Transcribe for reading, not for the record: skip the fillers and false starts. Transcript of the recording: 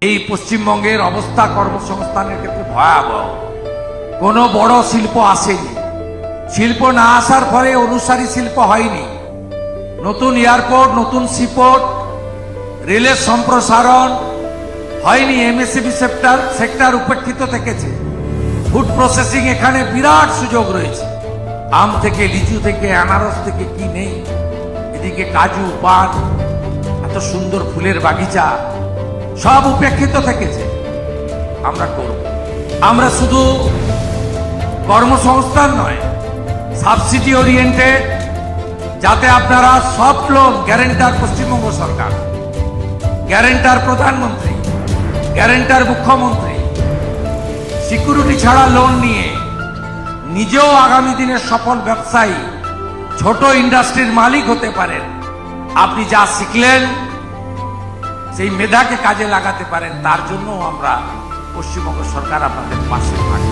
এই পশ্চিমবঙ্গের অবস্থা কর্মসংস্থানের ক্ষেত্রে ভয়াবহ। কোনো বড় শিল্প আসেনি। শিল্প না আসার ফলে অনুসারী শিল্প হয়নি। নতুন এয়ারপোর্ট, নতুন সিপোর্ট, রেলের সম্প্রসারণ হয়নি। এমএসএমই সেক্টর উপেক্ষিত থেকেছে। ফুড প্রসেসিং এখানে বিরাট সুযোগ রয়েছে। আম থেকে, লিচু থেকে, আনারস থেকে কি নেই। এদিকে কাজু, পান, এত সুন্দর ফুলের বাগিচা, সব উপেক্ষিত থেকেছে। আমরা করব। আমরা শুধু কর্মসংস্থান নয়, সাবসিডি ওরিয়েন্টেড, যাতে আপনারা সব লোন, গ্যারেন্টার পশ্চিমবঙ্গ সরকার, গ্যারেন্টার প্রধানমন্ত্রী, গ্যারেন্টার মুখ্যমন্ত্রী, সিকিউরিটি ছাড়া লোন নিয়ে নিজেও আগামী দিনের সফল ব্যবসায়ী, ছোট ইন্ডাস্ট্রির মালিক হতে পারেন। আপনি যা শিখলেন সেই মেধাকে কাজে লাগাতে পারেন, তার জন্য আমরা পশ্চিমবঙ্গ সরকার আপনাদের পাশে থাকবে।